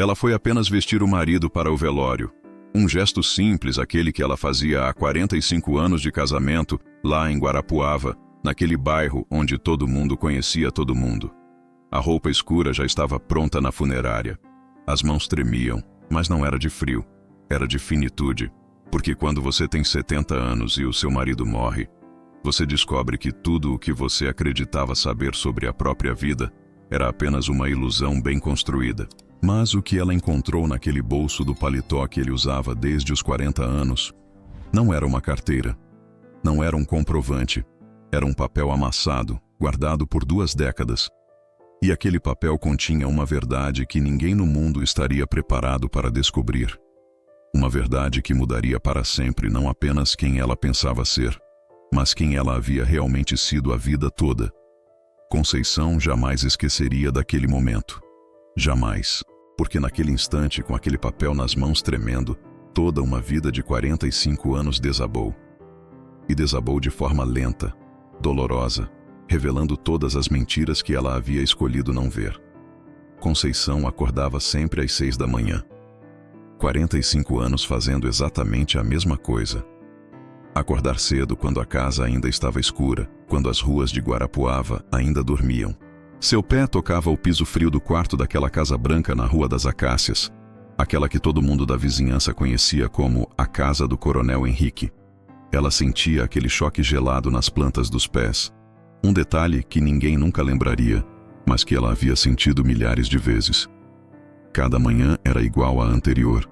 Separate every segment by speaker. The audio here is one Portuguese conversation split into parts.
Speaker 1: Ela foi apenas vestir o marido para o velório. Um gesto simples, aquele que ela fazia há 45 anos de casamento, lá em Guarapuava, naquele bairro onde todo mundo conhecia todo mundo. A roupa escura já estava pronta na funerária. As mãos tremiam, mas não era de frio, era de finitude, porque quando você tem 70 anos e o seu marido morre, você descobre que tudo o que você acreditava saber sobre a própria vida era apenas uma ilusão bem construída. Mas o que ela encontrou naquele bolso do paletó que ele usava desde os 40 anos não era uma carteira, não era um comprovante, era um papel amassado, guardado por 2 décadas. E aquele papel continha uma verdade que ninguém no mundo estaria preparado para descobrir. Uma verdade que mudaria para sempre não apenas quem ela pensava ser, mas quem ela havia realmente sido a vida toda. Conceição jamais esqueceria daquele momento. Jamais. Porque naquele instante, com aquele papel nas mãos tremendo, toda uma vida de 45 anos desabou. E desabou de forma lenta, dolorosa, revelando todas as mentiras que ela havia escolhido não ver. Conceição acordava sempre às 6 da manhã. 45 anos fazendo exatamente a mesma coisa. Acordar cedo quando a casa ainda estava escura, quando as ruas de Guarapuava ainda dormiam. Seu pé tocava o piso frio do quarto daquela casa branca na Rua das Acácias, aquela que todo mundo da vizinhança conhecia como a casa do Coronel Henrique. Ela sentia aquele choque gelado nas plantas dos pés, um detalhe que ninguém nunca lembraria, mas que ela havia sentido milhares de vezes. Cada manhã era igual à anterior.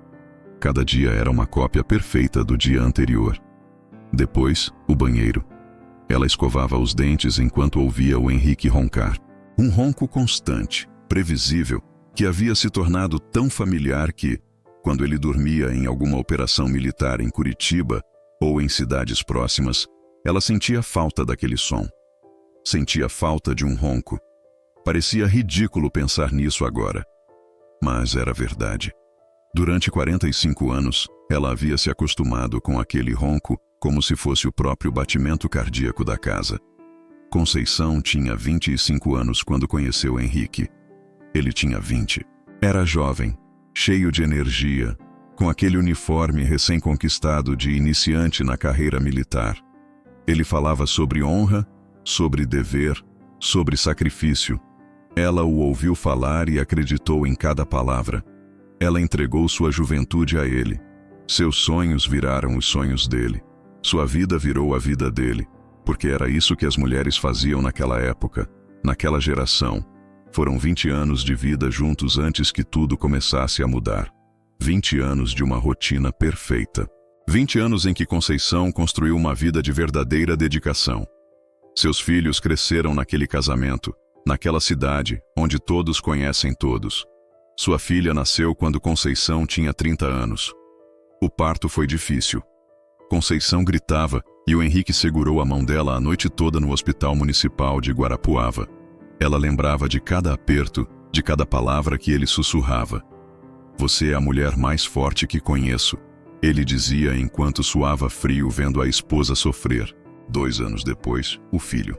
Speaker 1: Cada dia era uma cópia perfeita do dia anterior. Depois, o banheiro. Ela escovava os dentes enquanto ouvia o Henrique roncar. Um ronco constante, previsível, que havia se tornado tão familiar que, quando ele dormia em alguma operação militar em Curitiba ou em cidades próximas, ela sentia falta daquele som. Sentia falta de um ronco. Parecia ridículo pensar nisso agora. Mas era verdade. Durante 45 anos, ela havia se acostumado com aquele ronco como se fosse o próprio batimento cardíaco da casa. Conceição tinha 25 anos quando conheceu Henrique. Ele tinha 20. Era jovem, cheio de energia, com aquele uniforme recém-conquistado de iniciante na carreira militar. Ele falava sobre honra, sobre dever, sobre sacrifício. Ela o ouviu falar e acreditou em cada palavra. Ela entregou sua juventude a ele. Seus sonhos viraram os sonhos dele. Sua vida virou a vida dele. Porque era isso que as mulheres faziam naquela época, naquela geração. Foram 20 anos de vida juntos antes que tudo começasse a mudar. 20 anos de uma rotina perfeita. 20 anos em que Conceição construiu uma vida de verdadeira dedicação. Seus filhos cresceram naquele casamento, naquela cidade, onde todos conhecem todos. Sua filha nasceu quando Conceição tinha 30 anos. O parto foi difícil. Conceição gritava e o Henrique segurou a mão dela a noite toda no Hospital Municipal de Guarapuava. Ela lembrava de cada aperto, de cada palavra que ele sussurrava. "Você é a mulher mais forte que conheço", ele dizia enquanto suava frio vendo a esposa sofrer. 2 anos depois, o filho.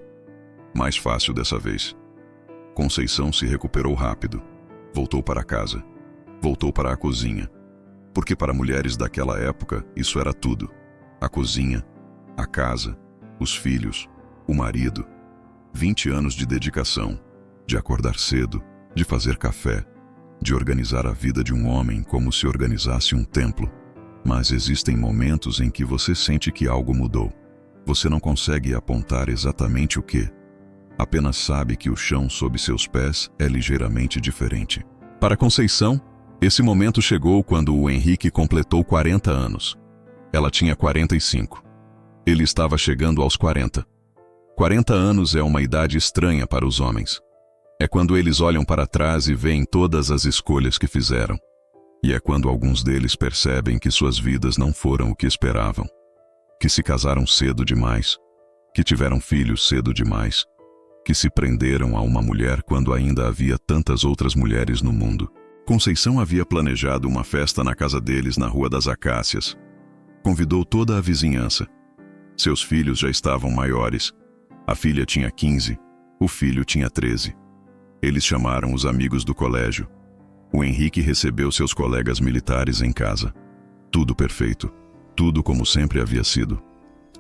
Speaker 1: Mais fácil dessa vez. Conceição se recuperou rápido. Voltou para casa. Voltou para a cozinha. Porque para mulheres daquela época, isso era tudo. A cozinha, a casa, os filhos, o marido. 20 anos de dedicação, de acordar cedo, de fazer café, de organizar a vida de um homem como se organizasse um templo. Mas existem momentos em que você sente que algo mudou. Você não consegue apontar exatamente o que. Apenas sabe que o chão sob seus pés é ligeiramente diferente. Para Conceição, esse momento chegou quando o Henrique completou 40 anos. Ela tinha 45. Ele estava chegando aos 40. 40 anos é uma idade estranha para os homens. É quando eles olham para trás e veem todas as escolhas que fizeram. E é quando alguns deles percebem que suas vidas não foram o que esperavam. Que se casaram cedo demais. Que tiveram filhos cedo demais. Que se prenderam a uma mulher quando ainda havia tantas outras mulheres no mundo. Conceição havia planejado uma festa na casa deles na Rua das Acácias. Convidou toda a vizinhança. Seus filhos já estavam maiores. A filha tinha 15, o filho tinha 13. Eles chamaram os amigos do colégio. O Henrique recebeu seus colegas militares em casa. Tudo perfeito. Tudo como sempre havia sido.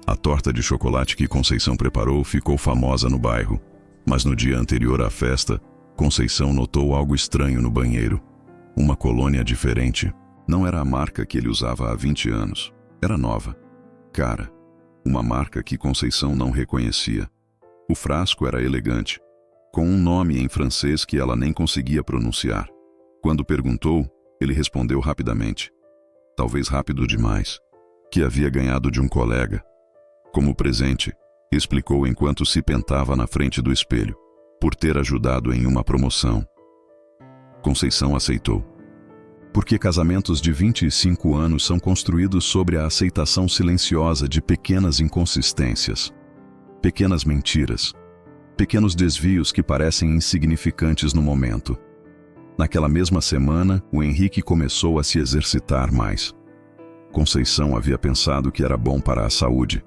Speaker 1: A torta de chocolate que Conceição preparou ficou famosa no bairro. Mas no dia anterior à festa, Conceição notou algo estranho no banheiro. Uma colônia diferente. Não era a marca que ele usava há 20 anos. Era nova. Cara. Uma marca que Conceição não reconhecia. O frasco era elegante, com um nome em francês que ela nem conseguia pronunciar. Quando perguntou, ele respondeu rapidamente. Talvez rápido demais. Que havia ganhado de um colega. Como presente, explicou enquanto se pentava na frente do espelho, por ter ajudado em uma promoção. Conceição aceitou. Porque casamentos de 25 anos são construídos sobre a aceitação silenciosa de pequenas inconsistências, pequenas mentiras, pequenos desvios que parecem insignificantes no momento. Naquela mesma semana, o Henrique começou a se exercitar mais. Conceição havia pensado que era bom para a saúde.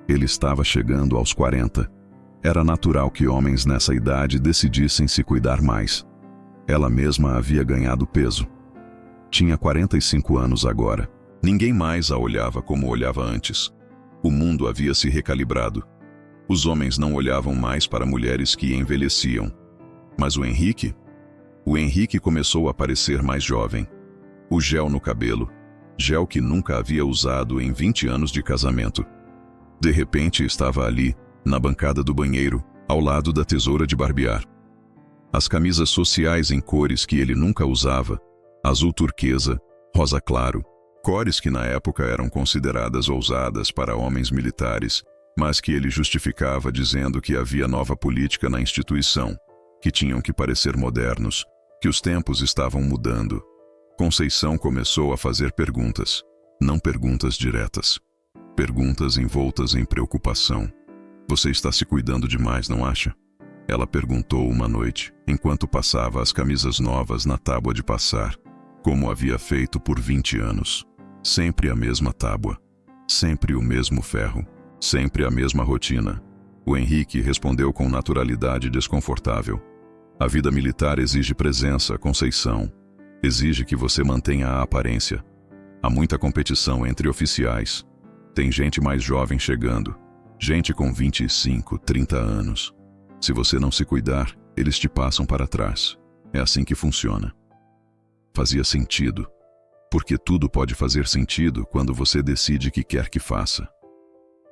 Speaker 1: Ele estava chegando aos 40. Era natural que homens nessa idade decidissem se cuidar mais. Ela mesma havia ganhado peso. Tinha 45 anos agora. Ninguém mais a olhava como olhava antes. O mundo havia se recalibrado. Os homens não olhavam mais para mulheres que envelheciam. Mas o Henrique? O Henrique começou a parecer mais jovem. O gel no cabelo. Gel que nunca havia usado em 20 anos de casamento. De repente estava ali, na bancada do banheiro, ao lado da tesoura de barbear. As camisas sociais em cores que ele nunca usava, azul turquesa, rosa claro, cores que na época eram consideradas ousadas para homens militares, mas que ele justificava dizendo que havia nova política na instituição, que tinham que parecer modernos, que os tempos estavam mudando. Conceição começou a fazer perguntas, não perguntas diretas. Perguntas envoltas em preocupação. Você está se cuidando demais, não acha? Ela perguntou uma noite, enquanto passava as camisas novas na tábua de passar, como havia feito por 20 anos. Sempre a mesma tábua, sempre o mesmo ferro, sempre a mesma rotina. O Henrique respondeu com naturalidade desconfortável. A vida militar exige presença, Conceição. Exige que você mantenha a aparência. Há muita competição entre oficiais. Tem gente mais jovem chegando. Gente com 25, 30 anos. Se você não se cuidar, eles te passam para trás. É assim que funciona. Fazia sentido. Porque tudo pode fazer sentido quando você decide que quer que faça.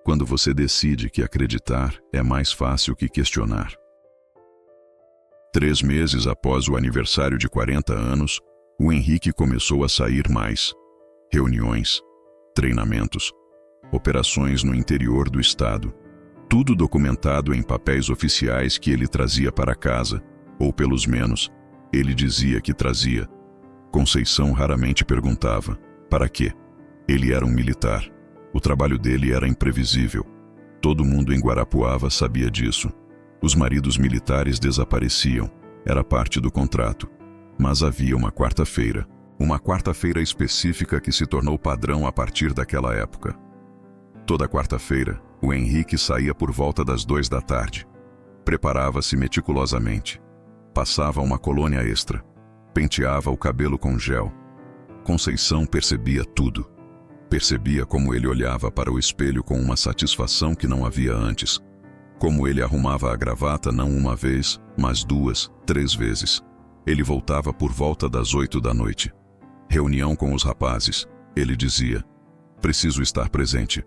Speaker 1: Quando você decide que acreditar é mais fácil que questionar. 3 meses após o aniversário de 40 anos, o Henrique começou a sair mais. Reuniões, treinamentos, operações no interior do estado. Tudo documentado em papéis oficiais que ele trazia para casa, ou pelo menos, ele dizia que trazia. Conceição raramente perguntava, para quê? Ele era um militar. O trabalho dele era imprevisível. Todo mundo em Guarapuava sabia disso. Os maridos militares desapareciam. Era parte do contrato. Mas havia uma quarta-feira específica que se tornou padrão a partir daquela época. Toda quarta-feira, o Henrique saía por volta das 2 da tarde. Preparava-se meticulosamente. Passava uma colônia extra. Penteava o cabelo com gel. Conceição percebia tudo. Percebia como ele olhava para o espelho com uma satisfação que não havia antes. Como ele arrumava a gravata não uma vez, mas 2, 3 vezes. Ele voltava por volta das 8 da noite. Reunião com os rapazes. Ele dizia, preciso estar presente.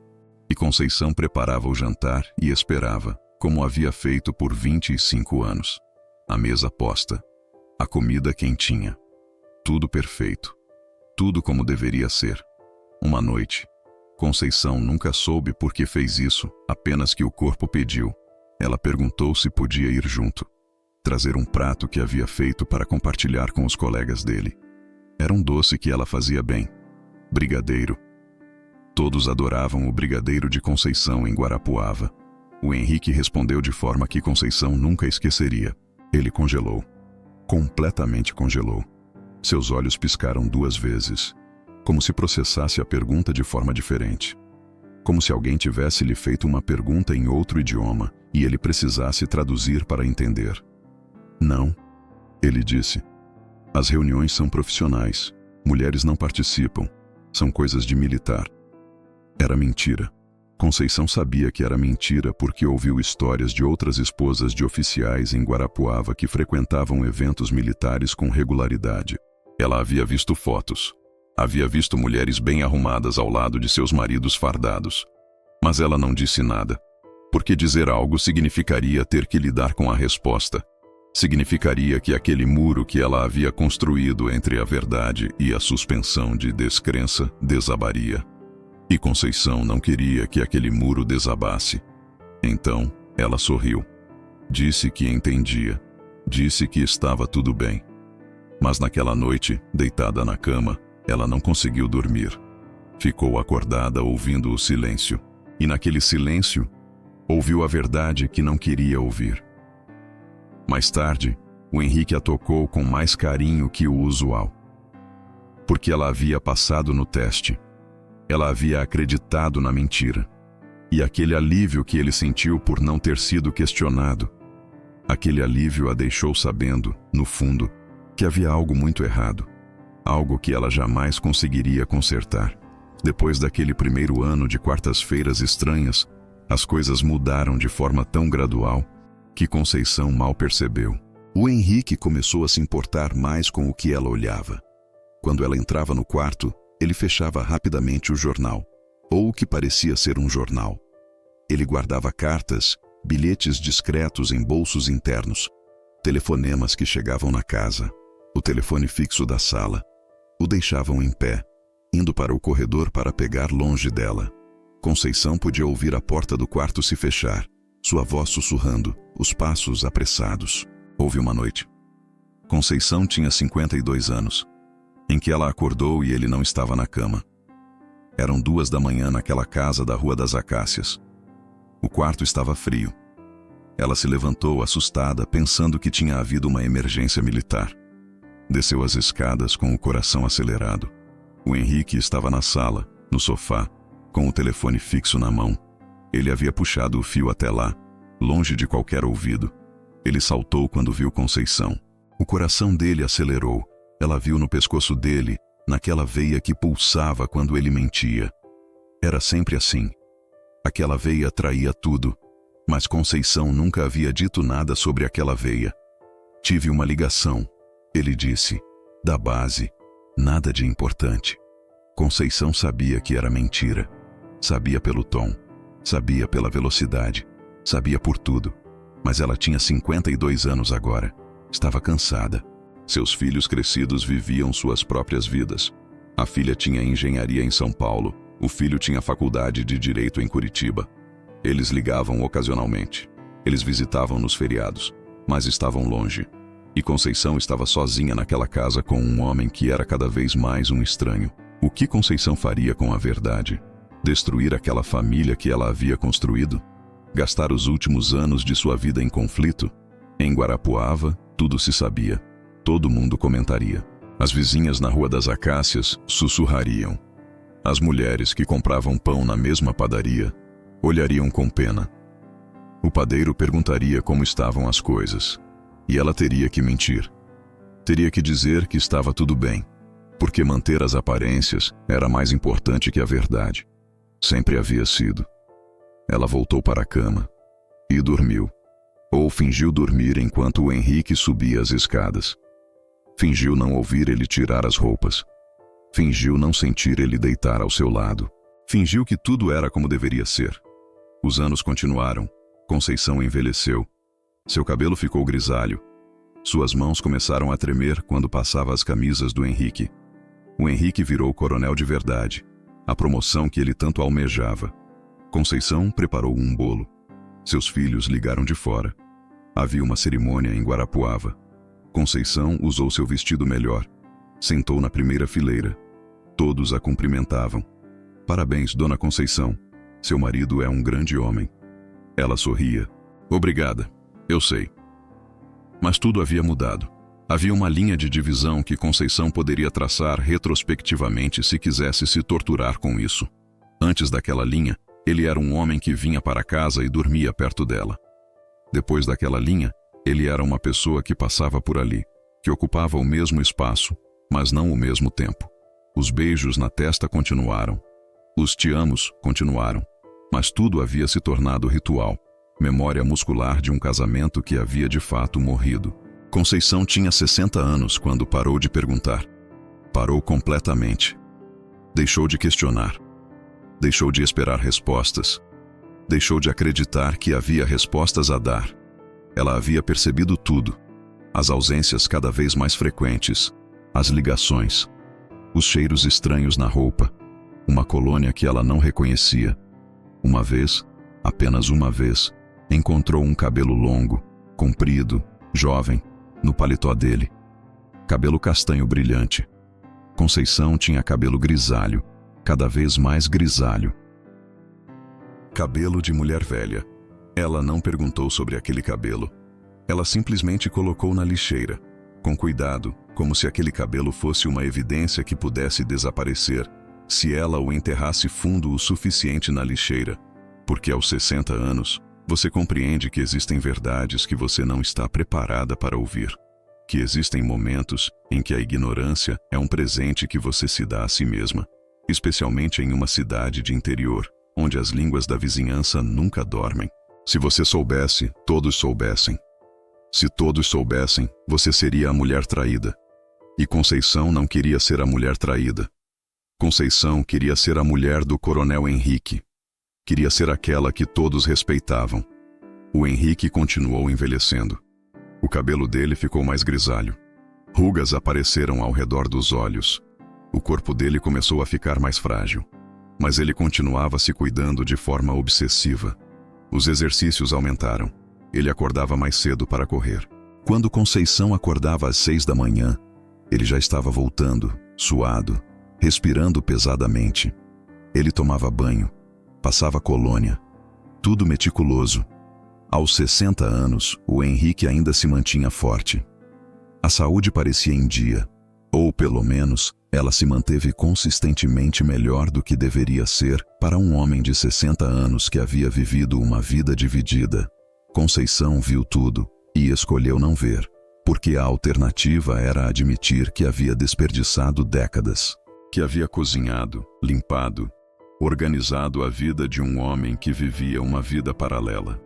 Speaker 1: E Conceição preparava o jantar e esperava, como havia feito por 25 anos. A mesa posta. A comida quentinha. Tudo perfeito. Tudo como deveria ser. Uma noite. Conceição nunca soube por que fez isso, apenas que o corpo pediu. Ela perguntou se podia ir junto. Trazer um prato que havia feito para compartilhar com os colegas dele. Era um doce que ela fazia bem. Brigadeiro. Todos adoravam o brigadeiro de Conceição em Guarapuava. O Henrique respondeu de forma que Conceição nunca esqueceria. Ele congelou. Completamente congelou. Seus olhos piscaram 2 vezes, como se processasse a pergunta de forma diferente. Como se alguém tivesse lhe feito uma pergunta em outro idioma e ele precisasse traduzir para entender. Não, ele disse. As reuniões são profissionais. Mulheres não participam. São coisas de militar. Era mentira. Conceição sabia que era mentira porque ouviu histórias de outras esposas de oficiais em Guarapuava que frequentavam eventos militares com regularidade. Ela havia visto fotos. Havia visto mulheres bem arrumadas ao lado de seus maridos fardados. Mas ela não disse nada. Porque dizer algo significaria ter que lidar com a resposta. Significaria que aquele muro que ela havia construído entre a verdade e a suspensão de descrença desabaria. E Conceição não queria que aquele muro desabasse. Então, ela sorriu. Disse que entendia. Disse que estava tudo bem. Mas naquela noite, deitada na cama, ela não conseguiu dormir. Ficou acordada ouvindo o silêncio. E naquele silêncio, ouviu a verdade que não queria ouvir. Mais tarde, o Henrique a tocou com mais carinho que o usual. Porque ela havia passado no teste. Ela havia acreditado na mentira. E aquele alívio que ele sentiu por não ter sido questionado, aquele alívio a deixou sabendo, no fundo, que havia algo muito errado. Algo que ela jamais conseguiria consertar. Depois daquele primeiro ano de quartas-feiras estranhas, as coisas mudaram de forma tão gradual que Conceição mal percebeu. O Henrique começou a se importar mais com o que ela olhava. Quando ela entrava no quarto, ele fechava rapidamente o jornal, ou o que parecia ser um jornal. Ele guardava cartas, bilhetes discretos em bolsos internos, telefonemas que chegavam na casa, o telefone fixo da sala. O deixavam em pé, indo para o corredor para pegar longe dela. Conceição podia ouvir a porta do quarto se fechar, sua voz sussurrando, os passos apressados. Houve uma noite. Conceição tinha 52 anos, em que ela acordou e ele não estava na cama. Eram 2 da manhã naquela casa da Rua das Acácias. O quarto estava frio. Ela se levantou assustada, pensando que tinha havido uma emergência militar. Desceu as escadas com o coração acelerado. O Henrique estava na sala, no sofá, com o telefone fixo na mão. Ele havia puxado o fio até lá, longe de qualquer ouvido. Ele saltou quando viu Conceição. O coração dele acelerou. Ela viu no pescoço dele, naquela veia que pulsava quando ele mentia. Era sempre assim. Aquela veia traía tudo, mas Conceição nunca havia dito nada sobre aquela veia. Tive uma ligação, ele disse, da base, nada de importante. Conceição sabia que era mentira. Sabia pelo tom, sabia pela velocidade, sabia por tudo. Mas ela tinha 52 anos agora. Estava cansada. Seus filhos crescidos viviam suas próprias vidas. A filha tinha engenharia em São Paulo, o filho tinha faculdade de Direito em Curitiba. Eles ligavam ocasionalmente. Eles visitavam nos feriados, mas estavam longe. E Conceição estava sozinha naquela casa com um homem que era cada vez mais um estranho. O que Conceição faria com a verdade? Destruir aquela família que ela havia construído? Gastar os últimos anos de sua vida em conflito? Em Guarapuava, tudo se sabia. Todo mundo comentaria. As vizinhas na Rua das Acácias sussurrariam. As mulheres que compravam pão na mesma padaria olhariam com pena. O padeiro perguntaria como estavam as coisas. E ela teria que mentir. Teria que dizer que estava tudo bem, porque manter as aparências era mais importante que a verdade. Sempre havia sido. Ela voltou para a cama e dormiu. Ou fingiu dormir enquanto o Henrique subia as escadas. Fingiu não ouvir ele tirar as roupas. Fingiu não sentir ele deitar ao seu lado. Fingiu que tudo era como deveria ser. Os anos continuaram. Conceição envelheceu. Seu cabelo ficou grisalho. Suas mãos começaram a tremer quando passava as camisas do Henrique. O Henrique virou coronel de verdade, a promoção que ele tanto almejava. Conceição preparou um bolo. Seus filhos ligaram de fora. Havia uma cerimônia em Guarapuava. Conceição usou seu vestido melhor. Sentou na primeira fileira. Todos a cumprimentavam. Parabéns, Dona Conceição. Seu marido é um grande homem. Ela sorria. Obrigada, eu sei. Mas tudo havia mudado. Havia uma linha de divisão que Conceição poderia traçar retrospectivamente se quisesse se torturar com isso. Antes daquela linha, ele era um homem que vinha para casa e dormia perto dela. Depois daquela linha, ele era uma pessoa que passava por ali, que ocupava o mesmo espaço, mas não o mesmo tempo. Os beijos na testa continuaram. Os te amos continuaram. Mas tudo havia se tornado ritual, memória muscular de um casamento que havia de fato morrido. Conceição tinha 60 anos quando parou de perguntar. Parou completamente. Deixou de questionar. Deixou de esperar respostas. Deixou de acreditar que havia respostas a dar. Ela havia percebido tudo. As ausências cada vez mais frequentes, as ligações, os cheiros estranhos na roupa, uma colônia que ela não reconhecia. Uma vez, apenas uma vez, encontrou um cabelo longo, comprido, jovem, no paletó dele. Cabelo castanho brilhante. Conceição tinha cabelo grisalho, cada vez mais grisalho. Cabelo de mulher velha. Ela não perguntou sobre aquele cabelo. Ela simplesmente colocou na lixeira, com cuidado, como se aquele cabelo fosse uma evidência que pudesse desaparecer, se ela o enterrasse fundo o suficiente na lixeira, porque aos 60 anos, você compreende que existem verdades que você não está preparada para ouvir, que existem momentos em que a ignorância é um presente que você se dá a si mesma, especialmente em uma cidade de interior, onde as línguas da vizinhança nunca dormem. Se você soubesse, todos soubessem. Se todos soubessem, você seria a mulher traída. E Conceição não queria ser a mulher traída. Conceição queria ser a mulher do Coronel Henrique. Queria ser aquela que todos respeitavam. O Henrique continuou envelhecendo. O cabelo dele ficou mais grisalho. Rugas apareceram ao redor dos olhos. O corpo dele começou a ficar mais frágil. Mas ele continuava se cuidando de forma obsessiva. Os exercícios aumentaram. Ele acordava mais cedo para correr. Quando Conceição acordava às 6 da manhã, ele já estava voltando, suado, respirando pesadamente. Ele tomava banho, passava colônia, tudo meticuloso. Aos 60 anos, o Henrique ainda se mantinha forte. A saúde parecia em dia, ou pelo menos, ela se manteve consistentemente melhor do que deveria ser para um homem de 60 anos que havia vivido uma vida dividida. Conceição viu tudo e escolheu não ver, porque a alternativa era admitir que havia desperdiçado décadas, que havia cozinhado, limpado, organizado a vida de um homem que vivia uma vida paralela,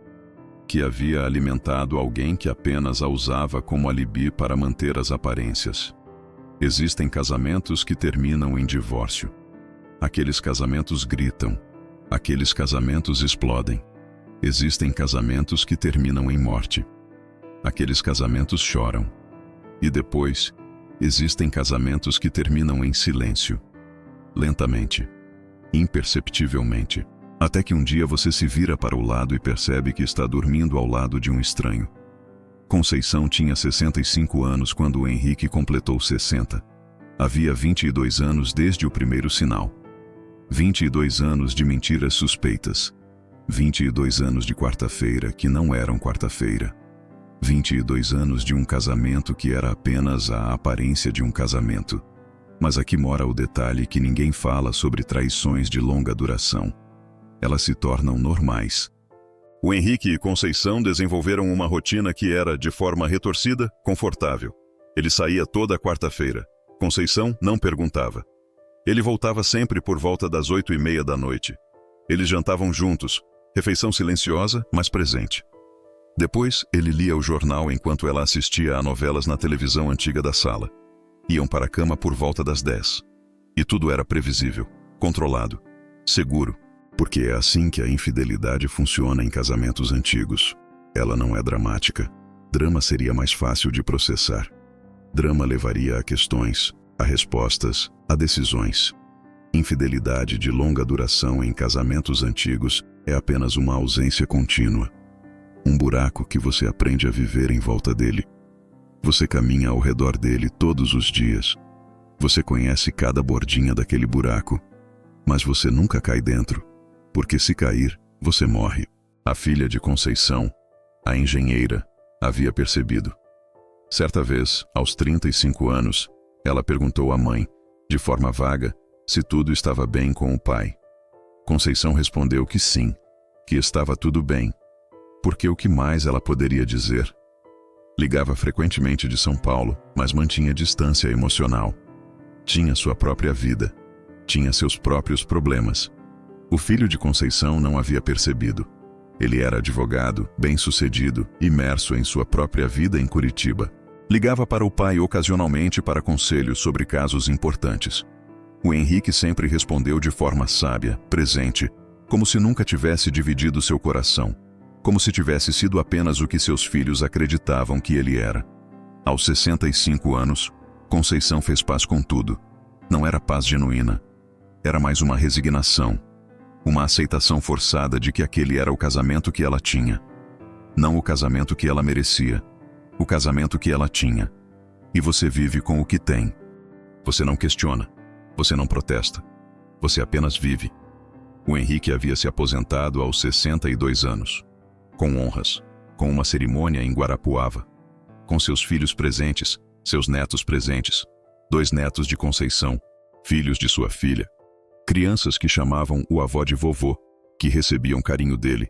Speaker 1: que havia alimentado alguém que apenas a usava como alibi para manter as aparências. Existem casamentos que terminam em divórcio. Aqueles casamentos gritam. Aqueles casamentos explodem. Existem casamentos que terminam em morte. Aqueles casamentos choram. E depois, existem casamentos que terminam em silêncio. Lentamente. Imperceptivelmente. Até que um dia você se vira para o lado e percebe que está dormindo ao lado de um estranho. Conceição tinha 65 anos quando o Henrique completou 60. Havia 22 anos desde o primeiro sinal. 22 anos de mentiras suspeitas. 22 anos de quarta-feira que não eram quarta-feira. 22 anos de um casamento que era apenas a aparência de um casamento. Mas aqui mora o detalhe que ninguém fala sobre traições de longa duração. Elas se tornam normais. O Henrique e Conceição desenvolveram uma rotina que era, de forma retorcida, confortável. Ele saía toda quarta-feira. Conceição não perguntava. Ele voltava sempre por volta das 8h30 da noite. Eles jantavam juntos, refeição silenciosa, mas presente. Depois, ele lia o jornal enquanto ela assistia a novelas na televisão antiga da sala. Iam para a cama por volta das 10. E tudo era previsível, controlado, seguro. Porque é assim que a infidelidade funciona em casamentos antigos. Ela não é dramática. Drama seria mais fácil de processar. Drama levaria a questões, a respostas, a decisões. Infidelidade de longa duração em casamentos antigos é apenas uma ausência contínua. Um buraco que você aprende a viver em volta dele. Você caminha ao redor dele todos os dias. Você conhece cada bordinha daquele buraco, mas você nunca cai dentro. Porque se cair, você morre. A filha de Conceição, a engenheira, havia percebido. Certa vez, aos 35 anos, ela perguntou à mãe, de forma vaga, se tudo estava bem com o pai. Conceição respondeu que sim, que estava tudo bem. Porque o que mais ela poderia dizer? Ligava frequentemente de São Paulo, mas mantinha distância emocional. Tinha sua própria vida. Tinha seus próprios problemas. O filho de Conceição não havia percebido. Ele era advogado, bem-sucedido, imerso em sua própria vida em Curitiba. Ligava para o pai ocasionalmente para conselhos sobre casos importantes. O Henrique sempre respondeu de forma sábia, presente, como se nunca tivesse dividido seu coração, como se tivesse sido apenas o que seus filhos acreditavam que ele era. Aos 65 anos, Conceição fez paz com tudo. Não era paz genuína. Era mais uma resignação. Uma aceitação forçada de que aquele era o casamento que ela tinha. Não o casamento que ela merecia. O casamento que ela tinha. E você vive com o que tem. Você não questiona. Você não protesta. Você apenas vive. O Henrique havia se aposentado aos 62 anos. Com honras. Com uma cerimônia em Guarapuava. Com seus filhos presentes, seus netos presentes. 2 netos de Conceição, filhos de sua filha. Crianças que chamavam o avô de vovô, que recebiam carinho dele,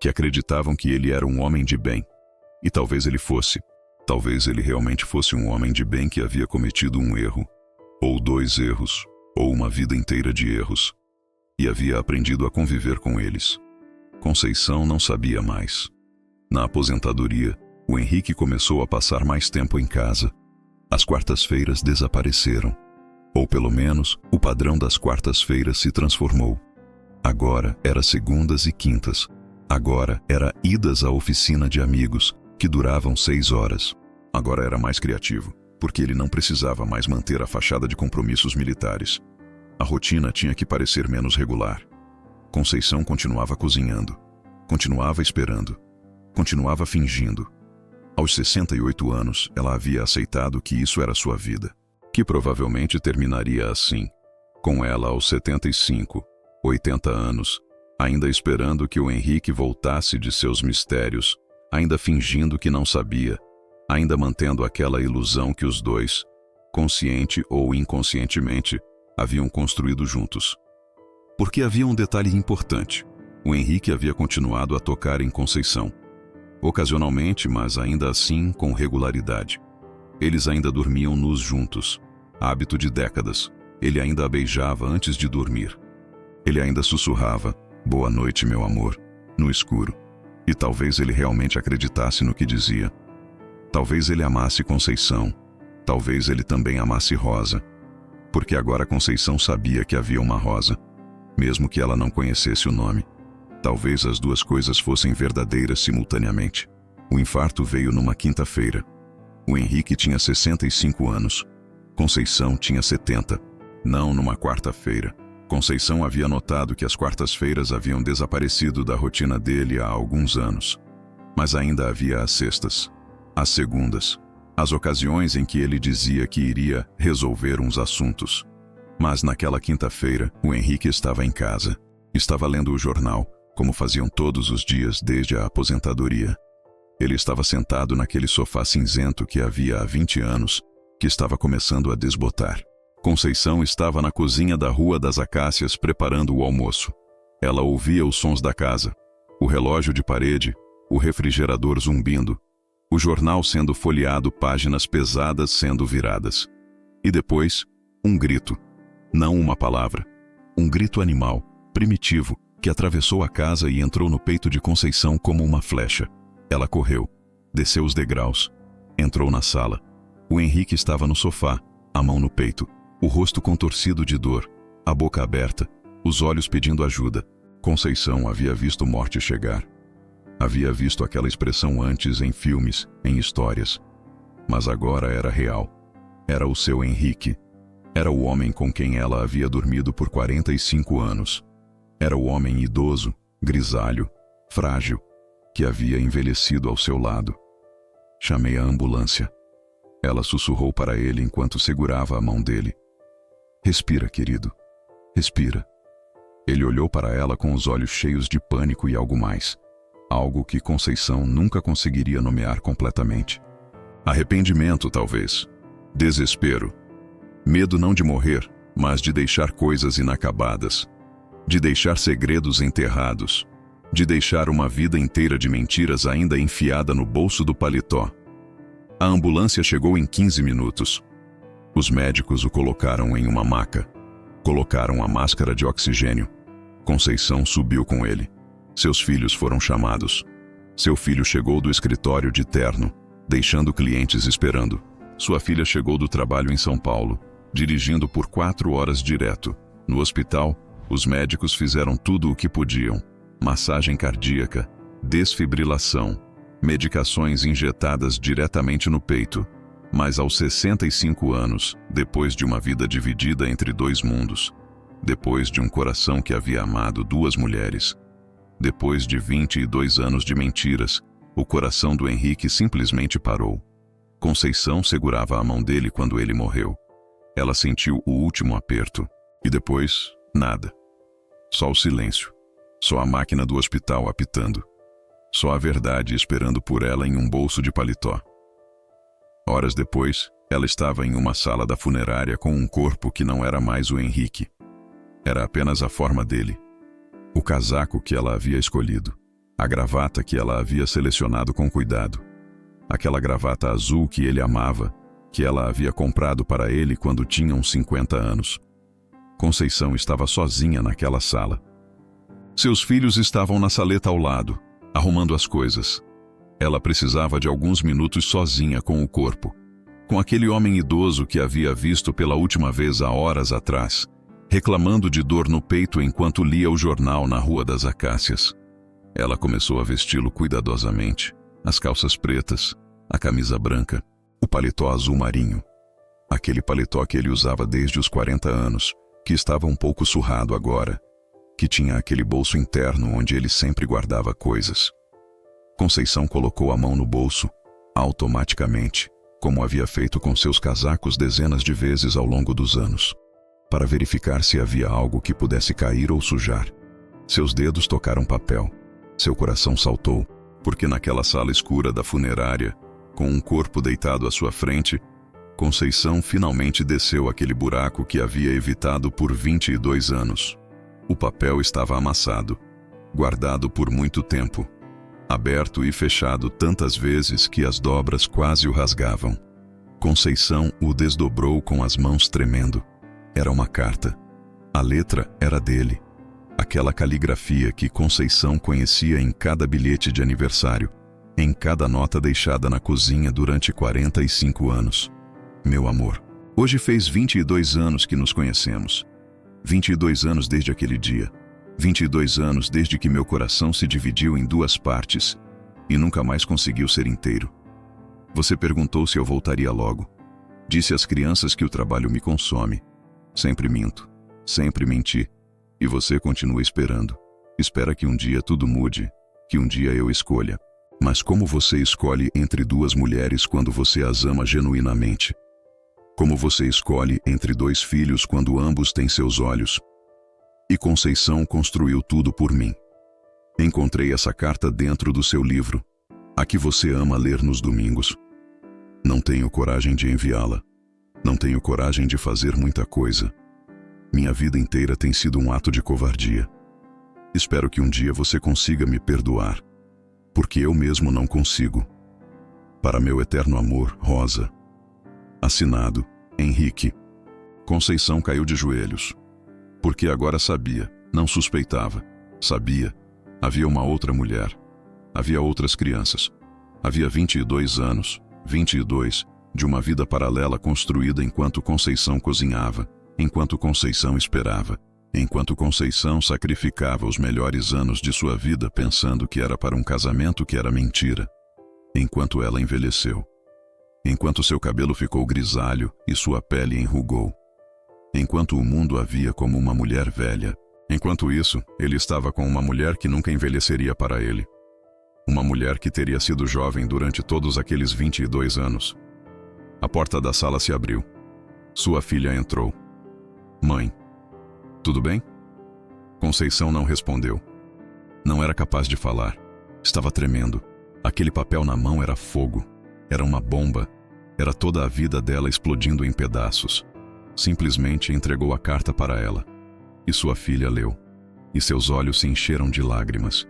Speaker 1: que acreditavam que ele era um homem de bem. E talvez ele fosse. Talvez ele realmente fosse um homem de bem que havia cometido um erro, ou 2 erros, ou uma vida inteira de erros, e havia aprendido a conviver com eles. Conceição não sabia mais. Na aposentadoria, o Henrique começou a passar mais tempo em casa. As quartas-feiras desapareceram. Ou pelo menos, o padrão das quartas-feiras se transformou. Agora era segundas e quintas. Agora era idas à oficina de amigos, que duravam 6 horas. Agora era mais criativo, porque ele não precisava mais manter a fachada de compromissos militares. A rotina tinha que parecer menos regular. Conceição continuava cozinhando, continuava esperando, continuava fingindo. Aos 68 anos, ela havia aceitado que isso era sua vida, que provavelmente terminaria assim, com ela aos 75, 80 anos, ainda esperando que o Henrique voltasse de seus mistérios, ainda fingindo que não sabia, ainda mantendo aquela ilusão que os dois, consciente ou inconscientemente, haviam construído juntos. Porque havia um detalhe importante. O Henrique havia continuado a tocar em Conceição. Ocasionalmente, mas ainda assim com regularidade. Eles ainda dormiam nus juntos. Hábito de décadas. Ele ainda a beijava antes de dormir. Ele ainda sussurrava, "Boa noite, meu amor", no escuro. E talvez ele realmente acreditasse no que dizia. Talvez ele amasse Conceição. Talvez ele também amasse Rosa. Porque agora Conceição sabia que havia uma Rosa, mesmo que ela não conhecesse o nome. Talvez as duas coisas fossem verdadeiras simultaneamente. O infarto veio numa quinta-feira. O Henrique tinha 65 anos. Conceição tinha 70. Não numa quarta-feira. Conceição havia notado que as quartas-feiras haviam desaparecido da rotina dele há alguns anos. Mas ainda havia as sextas, as segundas, as ocasiões em que ele dizia que iria resolver uns assuntos. Mas naquela quinta-feira, o Henrique estava em casa. Estava lendo o jornal, como faziam todos os dias desde a aposentadoria. Ele estava sentado naquele sofá cinzento que havia há 20 anos, que estava começando a desbotar. Conceição estava na cozinha da Rua das Acácias preparando o almoço. Ela ouvia os sons da casa, o relógio de parede, o refrigerador zumbindo, o jornal sendo folheado, páginas pesadas sendo viradas. E depois, um grito. Não uma palavra. Um grito animal, primitivo, que atravessou a casa e entrou no peito de Conceição como uma flecha. Ela correu, desceu os degraus, entrou na sala. O Henrique estava no sofá, a mão no peito, o rosto contorcido de dor, a boca aberta, os olhos pedindo ajuda. Conceição havia visto morte chegar. Havia visto aquela expressão antes em filmes, em histórias. Mas agora era real. Era o seu Henrique. Era o homem com quem ela havia dormido por 45 anos. Era o homem idoso, grisalho, frágil, que havia envelhecido ao seu lado. Chamei a ambulância. Ela sussurrou para ele enquanto segurava a mão dele. Respira, querido. Respira. Ele olhou para ela com os olhos cheios de pânico e algo mais. Algo que Conceição nunca conseguiria nomear completamente. Arrependimento, talvez. Desespero. Medo não de morrer, mas de deixar coisas inacabadas. De deixar segredos enterrados. De deixar uma vida inteira de mentiras ainda enfiada no bolso do paletó. A ambulância chegou em 15 minutos. Os médicos o colocaram em uma maca. Colocaram a máscara de oxigênio. Conceição subiu com ele. Seus filhos foram chamados. Seu filho chegou do escritório de terno, deixando clientes esperando. Sua filha chegou do trabalho em São Paulo, dirigindo por 4 horas direto. No hospital, os médicos fizeram tudo o que podiam. Massagem cardíaca, desfibrilação, medicações injetadas diretamente no peito. Mas aos 65 anos, depois de uma vida dividida entre 2 mundos, depois de um coração que havia amado 2 mulheres, depois de 22 anos de mentiras, o coração do Henrique simplesmente parou. Conceição segurava a mão dele quando ele morreu. Ela sentiu o último aperto. E depois, nada. Só o silêncio. Só a máquina do hospital apitando. Só a verdade esperando por ela em um bolso de paletó. Horas depois, ela estava em uma sala da funerária com um corpo que não era mais o Henrique. Era apenas a forma dele. O casaco que ela havia escolhido. A gravata que ela havia selecionado com cuidado. Aquela gravata azul que ele amava, que ela havia comprado para ele quando tinha uns 50 anos. Conceição estava sozinha naquela sala. Seus filhos estavam na saleta ao lado, arrumando as coisas. Ela precisava de alguns minutos sozinha com o corpo, com aquele homem idoso que havia visto pela última vez há horas atrás, reclamando de dor no peito enquanto lia o jornal na Rua das Acácias. Ela começou a vesti-lo cuidadosamente, as calças pretas, a camisa branca, o paletó azul marinho. Aquele paletó que ele usava desde os 40 anos, que estava um pouco surrado agora, que tinha aquele bolso interno onde ele sempre guardava coisas. Conceição colocou a mão no bolso, automaticamente, como havia feito com seus casacos dezenas de vezes ao longo dos anos, para verificar se havia algo que pudesse cair ou sujar. Seus dedos tocaram papel. Seu coração saltou, porque naquela sala escura da funerária, com um corpo deitado à sua frente, Conceição finalmente desceu aquele buraco que havia evitado por 22 anos. O papel estava amassado, guardado por muito tempo, aberto e fechado tantas vezes que as dobras quase o rasgavam. Conceição o desdobrou com as mãos tremendo. Era uma carta. A letra era dele. Aquela caligrafia que Conceição conhecia em cada bilhete de aniversário, em cada nota deixada na cozinha durante 45 anos. Meu amor, hoje fez 22 anos que nos conhecemos. 22 anos desde aquele dia. 22 anos desde que meu coração se dividiu em 2 partes e nunca mais conseguiu ser inteiro. Você perguntou se eu voltaria logo. Disse às crianças que o trabalho me consome. Sempre minto. Sempre menti. E você continua esperando. Espera que um dia tudo mude, que um dia eu escolha. Mas como você escolhe entre 2 mulheres quando você as ama genuinamente? Como você escolhe entre 2 filhos quando ambos têm seus olhos? E Conceição construiu tudo por mim. Encontrei essa carta dentro do seu livro, a que você ama ler nos domingos. Não tenho coragem de enviá-la. Não tenho coragem de fazer muita coisa. Minha vida inteira tem sido um ato de covardia. Espero que um dia você consiga me perdoar, porque eu mesmo não consigo. Para meu eterno amor, Rosa. Assinado, Henrique. Conceição caiu de joelhos. Porque agora sabia, não suspeitava. Sabia. Havia uma outra mulher. Havia outras crianças. Havia 22 anos, 22, de uma vida paralela construída enquanto Conceição cozinhava, enquanto Conceição esperava, enquanto Conceição sacrificava os melhores anos de sua vida pensando que era para um casamento que era mentira. Enquanto ela envelheceu. Enquanto seu cabelo ficou grisalho e sua pele enrugou. Enquanto o mundo a via como uma mulher velha. Enquanto isso, ele estava com uma mulher que nunca envelheceria para ele. Uma mulher que teria sido jovem durante todos aqueles 22 anos. A porta da sala se abriu. Sua filha entrou. Mãe, tudo bem? Conceição não respondeu. Não era capaz de falar. Estava tremendo. Aquele papel na mão era fogo. Era uma bomba. Era toda a vida dela explodindo em pedaços. Simplesmente entregou a carta para ela. E sua filha leu. E seus olhos se encheram de lágrimas.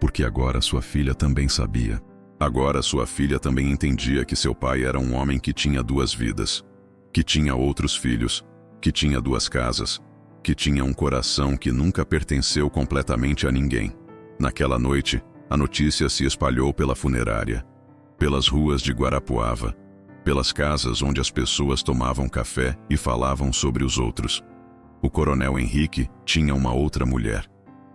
Speaker 1: Porque agora sua filha também sabia. Agora sua filha também entendia que seu pai era um homem que tinha duas vidas, que tinha outros filhos, que tinha duas casas, que tinha um coração que nunca pertenceu completamente a ninguém. Naquela noite, a notícia se espalhou pela funerária, pelas ruas de Guarapuava, pelas casas onde as pessoas tomavam café e falavam sobre os outros. O coronel Henrique tinha uma outra mulher,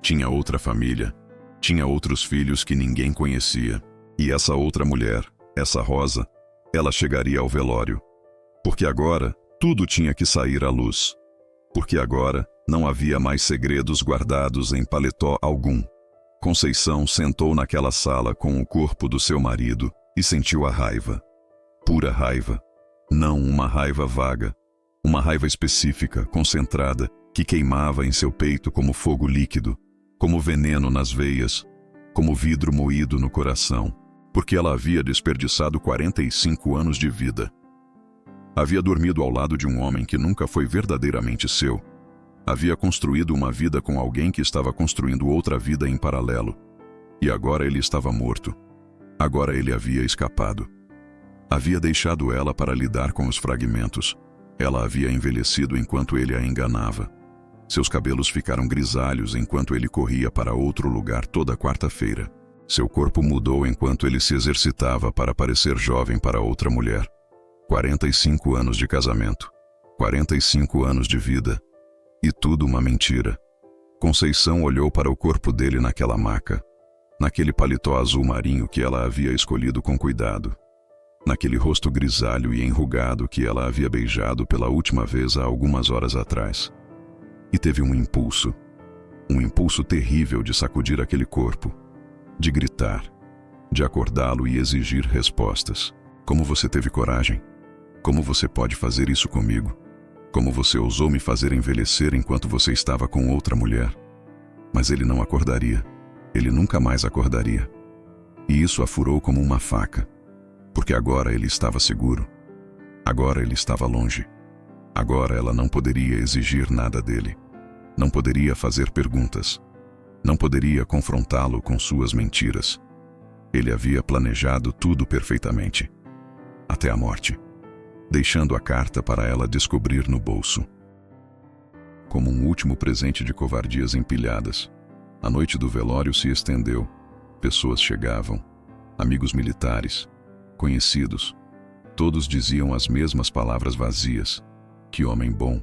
Speaker 1: tinha outra família, tinha outros filhos que ninguém conhecia. E essa outra mulher, essa Rosa, ela chegaria ao velório. Porque agora tudo tinha que sair à luz. Porque agora não havia mais segredos guardados em paletó algum. Conceição sentou naquela sala com o corpo do seu marido e sentiu a raiva. Pura raiva. Não uma raiva vaga. Uma raiva específica, concentrada, que queimava em seu peito como fogo líquido, como veneno nas veias, como vidro moído no coração. Porque ela havia desperdiçado 45 anos de vida. Havia dormido ao lado de um homem que nunca foi verdadeiramente seu. Havia construído uma vida com alguém que estava construindo outra vida em paralelo. E agora ele estava morto. Agora ele havia escapado. Havia deixado ela para lidar com os fragmentos. Ela havia envelhecido enquanto ele a enganava. Seus cabelos ficaram grisalhos enquanto ele corria para outro lugar toda quarta-feira. Seu corpo mudou enquanto ele se exercitava para parecer jovem para outra mulher. 45 anos de casamento. 45 anos de vida. E tudo uma mentira. Conceição olhou para o corpo dele naquela maca, naquele paletó azul marinho que ela havia escolhido com cuidado, naquele rosto grisalho e enrugado que ela havia beijado pela última vez há algumas horas atrás. E teve um impulso terrível de sacudir aquele corpo, de gritar, de acordá-lo e exigir respostas. Como você teve coragem? Como você pode fazer isso comigo? Como você ousou me fazer envelhecer enquanto você estava com outra mulher? Mas ele não acordaria. Ele nunca mais acordaria. E isso a furou como uma faca. Porque agora ele estava seguro. Agora ele estava longe. Agora ela não poderia exigir nada dele. Não poderia fazer perguntas. Não poderia confrontá-lo com suas mentiras. Ele havia planejado tudo perfeitamente. Até a morte. Deixando a carta para ela descobrir no bolso. Como um último presente de covardias empilhadas, a noite do velório se estendeu. Pessoas chegavam. Amigos militares. Conhecidos. Todos diziam as mesmas palavras vazias. Que homem bom.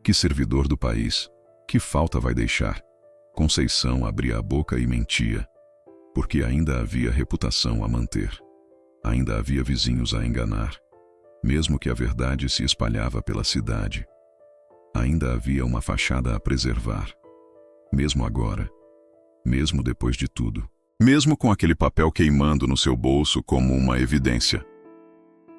Speaker 1: Que servidor do país. Que falta vai deixar? Conceição abria a boca e mentia, porque ainda havia reputação a manter. Ainda havia vizinhos a enganar, mesmo que a verdade se espalhava pela cidade. Ainda havia uma fachada a preservar. Mesmo agora, mesmo depois de tudo, mesmo com aquele papel queimando no seu bolso como uma evidência.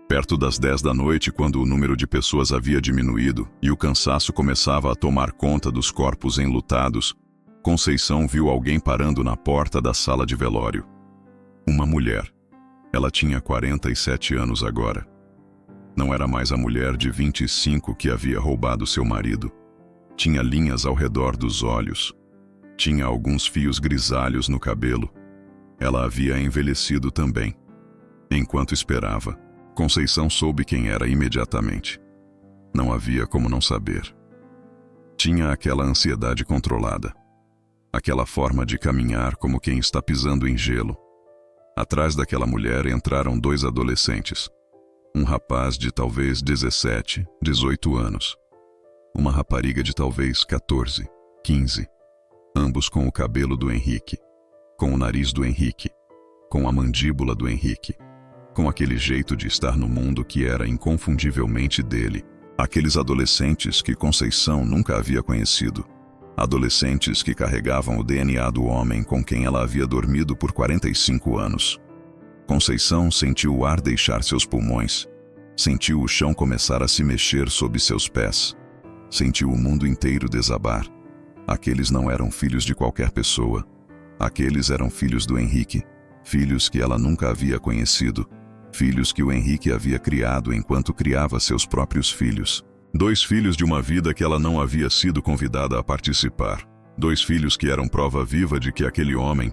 Speaker 1: Perto das 10 da noite, quando o número de pessoas havia diminuído e o cansaço começava a tomar conta dos corpos enlutados, Conceição viu alguém parando na porta da sala de velório. Uma mulher. Ela tinha 47 anos agora. Não era mais a mulher de 25 que havia roubado seu marido. Tinha linhas ao redor dos olhos. Tinha alguns fios grisalhos no cabelo. Ela havia envelhecido também. Enquanto esperava, Conceição soube quem era imediatamente. Não havia como não saber. Tinha aquela ansiedade controlada. Aquela forma de caminhar como quem está pisando em gelo. Atrás daquela mulher entraram 2 adolescentes. Um rapaz de talvez 17, 18 anos. Uma rapariga de talvez 14, 15. Ambos com o cabelo do Henrique. Com o nariz do Henrique. Com a mandíbula do Henrique. Com aquele jeito de estar no mundo que era inconfundivelmente dele. Aqueles adolescentes que Conceição nunca havia conhecido. Adolescentes que carregavam o DNA do homem com quem ela havia dormido por 45 anos. Conceição sentiu o ar deixar seus pulmões. Sentiu o chão começar a se mexer sob seus pés. Sentiu o mundo inteiro desabar. Aqueles não eram filhos de qualquer pessoa. Aqueles eram filhos do Henrique. Filhos que ela nunca havia conhecido. Filhos que o Henrique havia criado enquanto criava seus próprios filhos. 2 filhos de uma vida que ela não havia sido convidada a participar. 2 filhos que eram prova viva de que aquele homem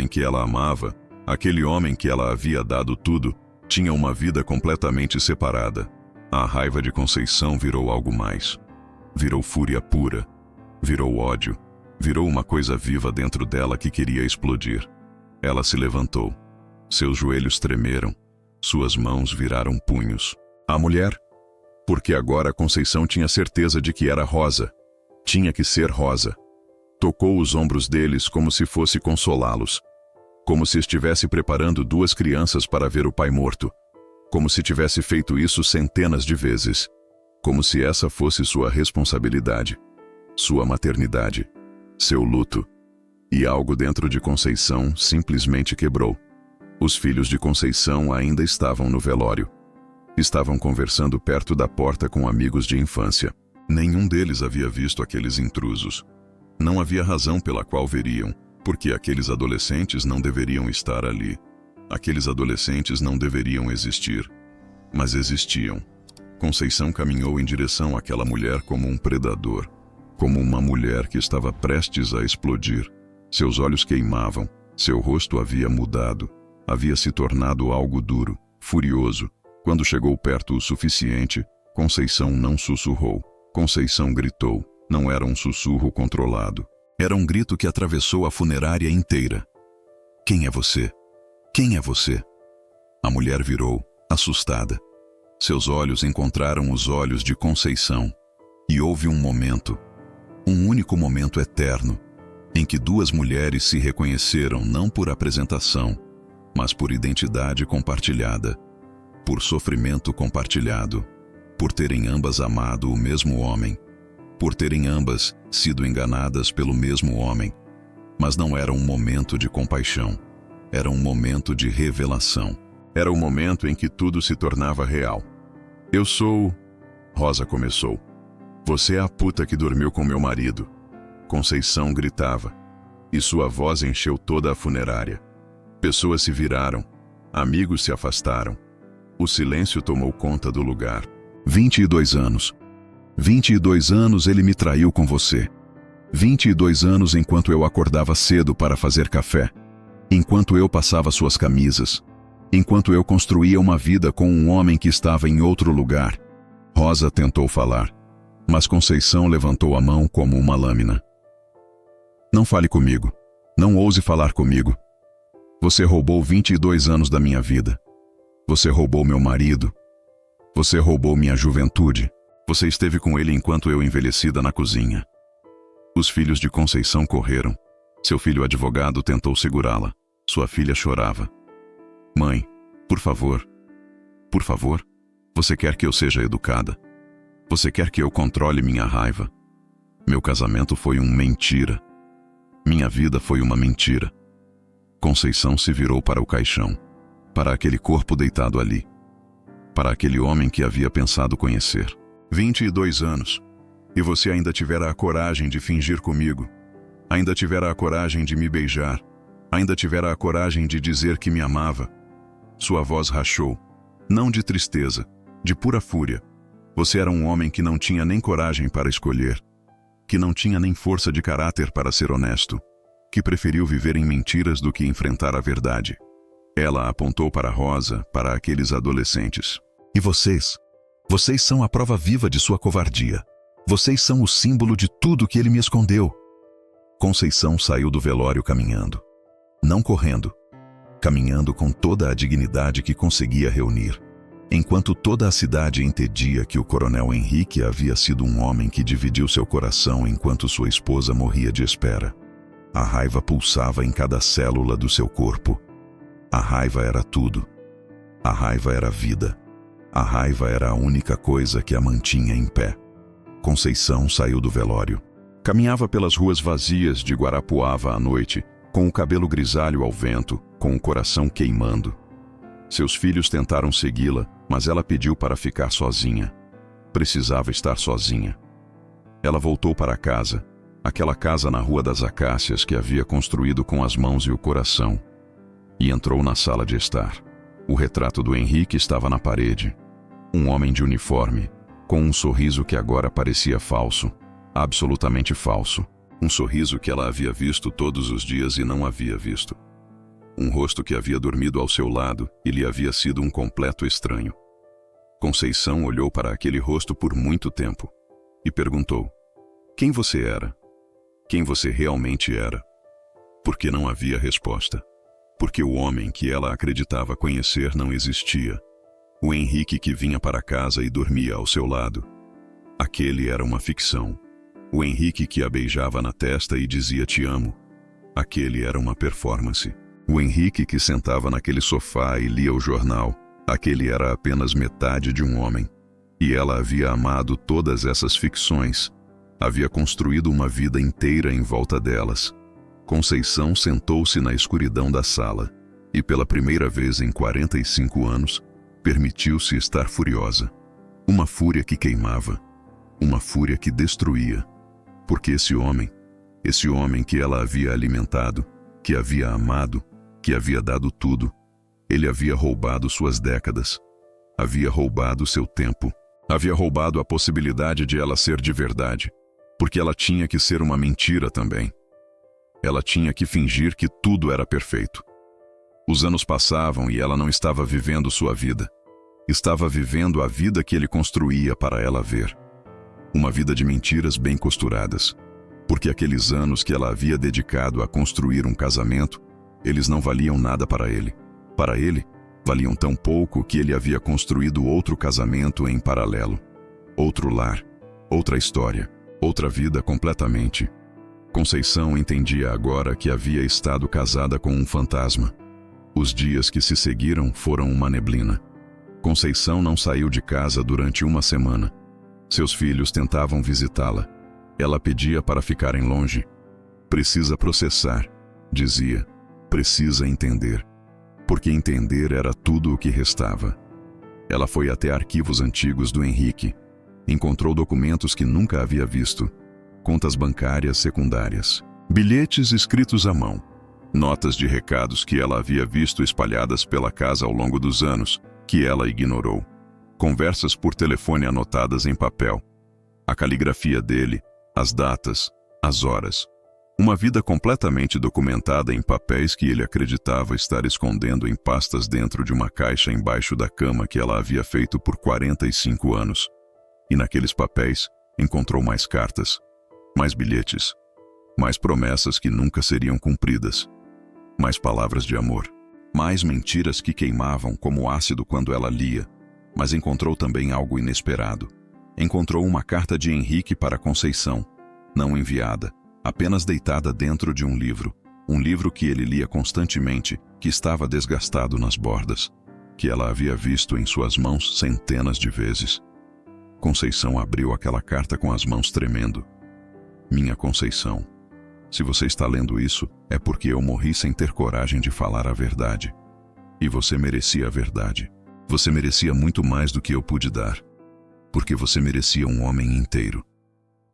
Speaker 1: que ela amava, Aquele homem que ela havia dado tudo tinha uma vida completamente separada. A raiva de Conceição virou algo mais. Virou fúria pura. Virou ódio. Virou uma coisa viva dentro dela que queria explodir. Ela se levantou. Seus joelhos tremeram. Suas mãos viraram punhos. A mulher? Porque agora Conceição tinha certeza de que era Rosa. Tinha que ser Rosa. Tocou os ombros deles como se fosse consolá-los. Como se estivesse preparando duas crianças para ver o pai morto. Como se tivesse feito isso centenas de vezes. Como se essa fosse sua responsabilidade. Sua maternidade. Seu luto. E algo dentro de Conceição simplesmente quebrou. Os filhos de Conceição ainda estavam no velório. Estavam conversando perto da porta com amigos de infância. Nenhum deles havia visto aqueles intrusos. Não havia razão pela qual veriam, porque aqueles adolescentes não deveriam estar ali. Aqueles adolescentes não deveriam existir. Mas existiam. Conceição caminhou em direção àquela mulher como um predador, como uma mulher que estava prestes a explodir. Seus olhos queimavam, seu rosto havia mudado, havia se tornado algo duro, furioso. Quando chegou perto o suficiente, Conceição não sussurrou. Conceição gritou. Não era um sussurro controlado. Era um grito que atravessou a funerária inteira. Quem é você? Quem é você? A mulher virou, assustada. Seus olhos encontraram os olhos de Conceição. E houve um momento, um único momento eterno, em que duas mulheres se reconheceram não por apresentação, mas por identidade compartilhada, por sofrimento compartilhado, por terem ambas amado o mesmo homem, por terem ambas sido enganadas pelo mesmo homem. Mas não era um momento de compaixão, era um momento de revelação. Era o momento em que tudo se tornava real. Eu sou... Rosa começou. Você é a puta que dormiu com meu marido. Conceição gritava, e sua voz encheu toda a funerária. Pessoas se viraram, amigos se afastaram. O silêncio tomou conta do lugar. 22 anos. 22 anos ele me traiu com você. 22 anos enquanto eu acordava cedo para fazer café. Enquanto eu passava suas camisas. Enquanto eu construía uma vida com um homem que estava em outro lugar. Rosa tentou falar, mas Conceição levantou a mão como uma lâmina. Não fale comigo. Não ouse falar comigo. Você roubou 22 anos da minha vida. Você roubou meu marido. Você roubou minha juventude. Você esteve com ele enquanto eu envelhecida na cozinha. Os filhos de Conceição correram. Seu filho advogado tentou segurá-la. Sua filha chorava. Mãe, por favor. Por favor. Você quer que eu seja educada? Você quer que eu controle minha raiva? Meu casamento foi uma mentira. Minha vida foi uma mentira. Conceição se virou para o caixão. Para aquele corpo deitado ali. Para aquele homem que havia pensado conhecer. 22 anos. E você ainda tivera a coragem de fingir comigo. Ainda tivera a coragem de me beijar. Ainda tivera a coragem de dizer que me amava. Sua voz rachou. Não de tristeza, de pura fúria. Você era um homem que não tinha nem coragem para escolher. Que não tinha nem força de caráter para ser honesto. Que preferiu viver em mentiras do que enfrentar a verdade. Ela apontou para Rosa, para aqueles adolescentes. E vocês? Vocês são a prova viva de sua covardia. Vocês são o símbolo de tudo que ele me escondeu. Conceição saiu do velório caminhando. Não correndo. Caminhando com toda a dignidade que conseguia reunir. Enquanto toda a cidade entendia que o coronel Henrique havia sido um homem que dividiu seu coração enquanto sua esposa morria de espera. A raiva pulsava em cada célula do seu corpo. A raiva era tudo. A raiva era vida. A raiva era a única coisa que a mantinha em pé. Conceição saiu do velório. Caminhava pelas ruas vazias de Guarapuava à noite, com o cabelo grisalho ao vento, com o coração queimando. Seus filhos tentaram segui-la, mas ela pediu para ficar sozinha. Precisava estar sozinha. Ela voltou para casa, aquela casa na Rua das Acácias que havia construído com as mãos e o coração, e entrou na sala de estar. O retrato do Henrique estava na parede. Um homem de uniforme, com um sorriso que agora parecia falso, absolutamente falso. Um sorriso que ela havia visto todos os dias e não havia visto. um rosto que havia dormido ao seu lado e lhe havia sido um completo estranho. Conceição olhou para aquele rosto por muito tempo e perguntou: quem você era? Quem você realmente era? Porque não havia resposta. Porque o homem que ela acreditava conhecer não existia. O Henrique que vinha para casa e dormia ao seu lado. Aquele era uma ficção. O Henrique que a beijava na testa e dizia te amo. Aquele era uma performance. O Henrique que sentava naquele sofá e lia o jornal. Aquele era apenas metade de um homem. E ela havia amado todas essas ficções. Havia construído uma vida inteira em volta delas. Conceição sentou-se na escuridão da sala e, pela primeira vez em 45 anos, permitiu-se estar furiosa. Uma fúria que queimava, uma fúria que destruía. Porque esse homem que ela havia alimentado, que havia amado, que havia dado tudo, ele havia roubado suas décadas, havia roubado seu tempo, havia roubado a possibilidade de ela ser de verdade, porque ela tinha que ser uma mentira também. Ela tinha que fingir que tudo era perfeito. Os anos passavam e ela não estava vivendo sua vida. Estava vivendo a vida que ele construía para ela ver. Uma vida de mentiras bem costuradas. Porque aqueles anos que ela havia dedicado a construir um casamento, eles não valiam nada para ele. Para ele, valiam tão pouco que ele havia construído outro casamento em paralelo. Outro lar, outra história, outra vida completamente. Conceição entendia agora que havia estado casada com um fantasma. Os dias que se seguiram foram uma neblina. Conceição não saiu de casa durante uma semana. Seus filhos tentavam visitá-la. Ela pedia para ficarem longe. Precisa processar, dizia. Precisa entender. Porque entender era tudo o que restava. Ela foi até arquivos antigos do Henrique. Encontrou documentos que nunca havia visto. Contas bancárias secundárias. Bilhetes escritos à mão. Notas de recados que ela havia visto espalhadas pela casa ao longo dos anos, que ela ignorou. Conversas por telefone anotadas em papel. A caligrafia dele, as datas, as horas. Uma vida completamente documentada em papéis que ele acreditava estar escondendo em pastas dentro de uma caixa embaixo da cama que ela havia feito por 45 anos. E naqueles papéis, encontrou mais cartas, mais bilhetes, mais promessas que nunca seriam cumpridas, mais palavras de amor, mais mentiras que queimavam como ácido quando ela lia, mas encontrou também algo inesperado. Encontrou uma carta de Henrique para Conceição, não enviada, apenas deitada dentro de um livro que ele lia constantemente, que estava desgastado nas bordas, que ela havia visto em suas mãos centenas de vezes. Conceição abriu aquela carta com as mãos tremendo. Minha Conceição, se você está lendo isso, é porque eu morri sem ter coragem de falar a verdade. E você merecia a verdade. Você merecia muito mais do que eu pude dar. Porque você merecia um homem inteiro.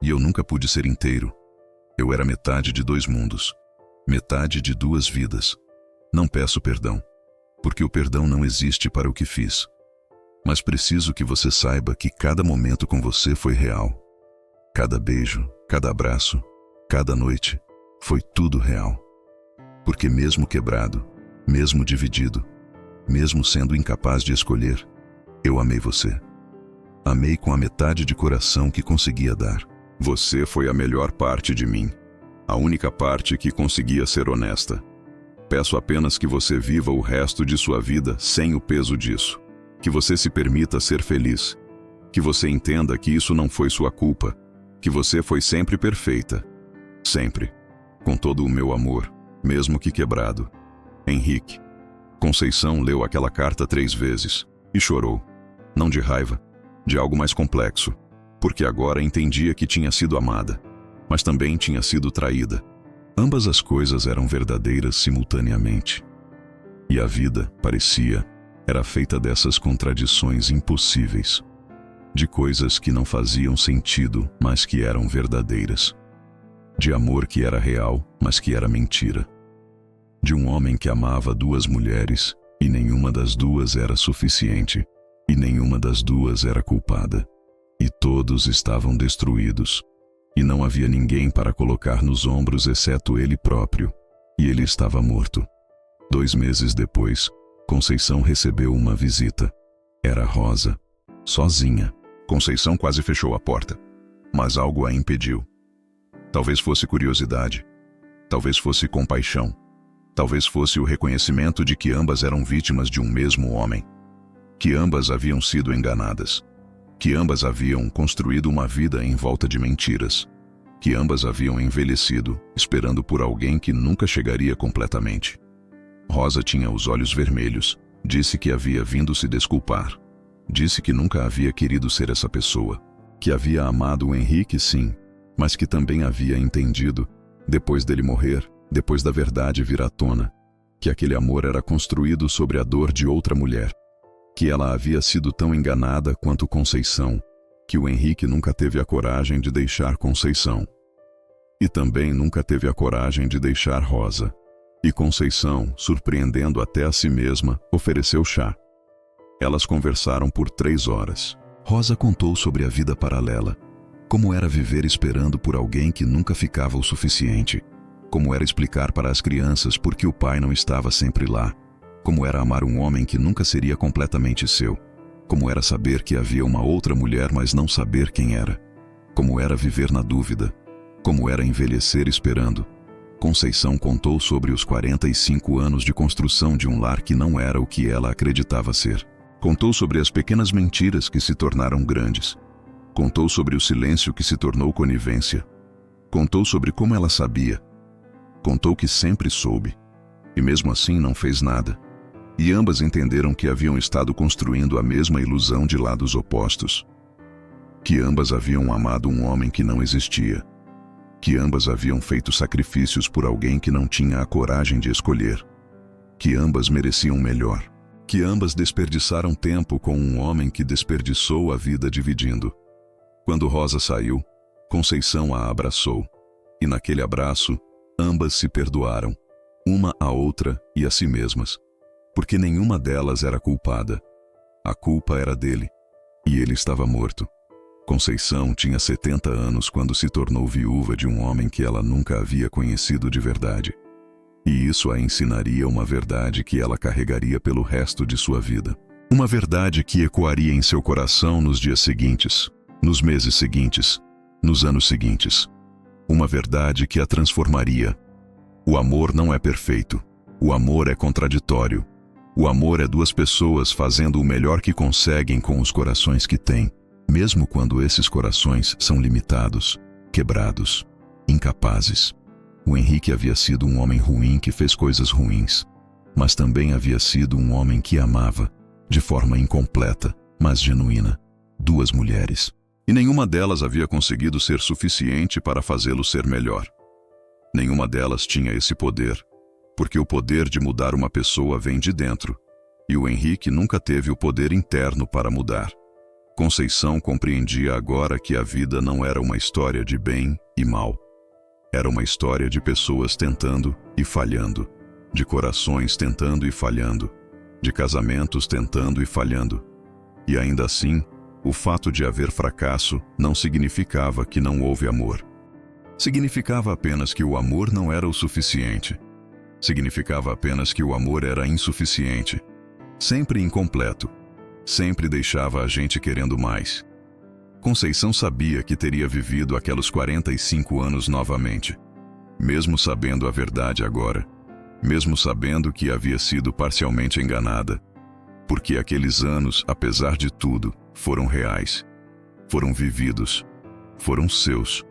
Speaker 1: E eu nunca pude ser inteiro. Eu era metade de 2 mundos. Metade de 2 vidas. Não peço perdão. Porque o perdão não existe para o que fiz. Mas preciso que você saiba que cada momento com você foi real. Cada beijo, cada abraço, cada noite, foi tudo real. Porque mesmo quebrado, mesmo dividido, mesmo sendo incapaz de escolher, eu amei você. Amei com a metade de coração que conseguia dar. Você foi a melhor parte de mim. A única parte que conseguia ser honesta. Peço apenas que você viva o resto de sua vida sem o peso disso. Que você se permita ser feliz. Que você entenda que isso não foi sua culpa. Que você foi sempre perfeita. Sempre. Com todo o meu amor, mesmo que quebrado. Henrique. Conceição leu aquela carta 3 vezes e chorou. Não de raiva, de algo mais complexo. Porque agora entendia que tinha sido amada, mas também tinha sido traída. Ambas as coisas eram verdadeiras simultaneamente. E a vida, parecia, era feita dessas contradições impossíveis. De coisas que não faziam sentido, mas que eram verdadeiras. De amor que era real, mas que era mentira. De um homem que amava 2 mulheres, e nenhuma das 2 era suficiente, e nenhuma das 2 era culpada. E todos estavam destruídos, e não havia ninguém para colocar nos ombros exceto ele próprio, e ele estava morto. 2 meses depois, Conceição recebeu uma visita. Era Rosa, sozinha. Conceição quase fechou a porta, mas algo a impediu. Talvez fosse curiosidade, talvez fosse compaixão, talvez fosse o reconhecimento de que ambas eram vítimas de um mesmo homem, que ambas haviam sido enganadas, que ambas haviam construído uma vida em volta de mentiras, que ambas haviam envelhecido, esperando por alguém que nunca chegaria completamente. Rosa tinha os olhos vermelhos, disse que havia vindo se desculpar. Disse que nunca havia querido ser essa pessoa, que havia amado o Henrique sim, mas que também havia entendido, depois dele morrer, depois da verdade vir à tona, que aquele amor era construído sobre a dor de outra mulher, que ela havia sido tão enganada quanto Conceição, que o Henrique nunca teve a coragem de deixar Conceição. E também nunca teve a coragem de deixar Rosa. E Conceição, surpreendendo até a si mesma, ofereceu chá. Elas conversaram por 3 horas. Rosa contou sobre a vida paralela. Como era viver esperando por alguém que nunca ficava o suficiente. Como era explicar para as crianças por que o pai não estava sempre lá. Como era amar um homem que nunca seria completamente seu. Como era saber que havia uma outra mulher, mas não saber quem era. Como era viver na dúvida. Como era envelhecer esperando. Conceição contou sobre os 45 anos de construção de um lar que não era o que ela acreditava ser. Contou sobre as pequenas mentiras que se tornaram grandes. Contou sobre o silêncio que se tornou conivência. Contou sobre como ela sabia. Contou que sempre soube. E mesmo assim não fez nada. E ambas entenderam que haviam estado construindo a mesma ilusão de lados opostos. Que ambas haviam amado um homem que não existia. Que ambas haviam feito sacrifícios por alguém que não tinha a coragem de escolher. Que ambas mereciam melhor. Que ambas desperdiçaram tempo com um homem que desperdiçou a vida dividindo. Quando Rosa saiu, Conceição a abraçou. E naquele abraço, ambas se perdoaram, uma a outra e a si mesmas. Porque nenhuma delas era culpada. A culpa era dele. E ele estava morto. Conceição tinha 70 anos quando se tornou viúva de um homem que ela nunca havia conhecido de verdade. E isso a ensinaria uma verdade que ela carregaria pelo resto de sua vida. Uma verdade que ecoaria em seu coração nos dias seguintes, nos meses seguintes, nos anos seguintes. Uma verdade que a transformaria. O amor não é perfeito. O amor é contraditório. O amor é 2 pessoas fazendo o melhor que conseguem com os corações que têm. Mesmo quando esses corações são limitados, quebrados, incapazes. O Henrique havia sido um homem ruim que fez coisas ruins, mas também havia sido um homem que amava, de forma incompleta, mas genuína, 2 mulheres. E nenhuma delas havia conseguido ser suficiente para fazê-lo ser melhor. Nenhuma delas tinha esse poder, porque o poder de mudar uma pessoa vem de dentro, e o Henrique nunca teve o poder interno para mudar. Conceição compreendia agora que a vida não era uma história de bem e mal. Era uma história de pessoas tentando e falhando, de corações tentando e falhando, de casamentos tentando e falhando. E ainda assim, o fato de haver fracasso não significava que não houve amor. Significava apenas que o amor não era o suficiente. Significava apenas que o amor era insuficiente, sempre incompleto. Sempre deixava a gente querendo mais. Conceição sabia que teria vivido aqueles 45 anos novamente. Mesmo sabendo a verdade agora. Mesmo sabendo que havia sido parcialmente enganada. Porque aqueles anos, apesar de tudo, foram reais. Foram vividos. Foram seus.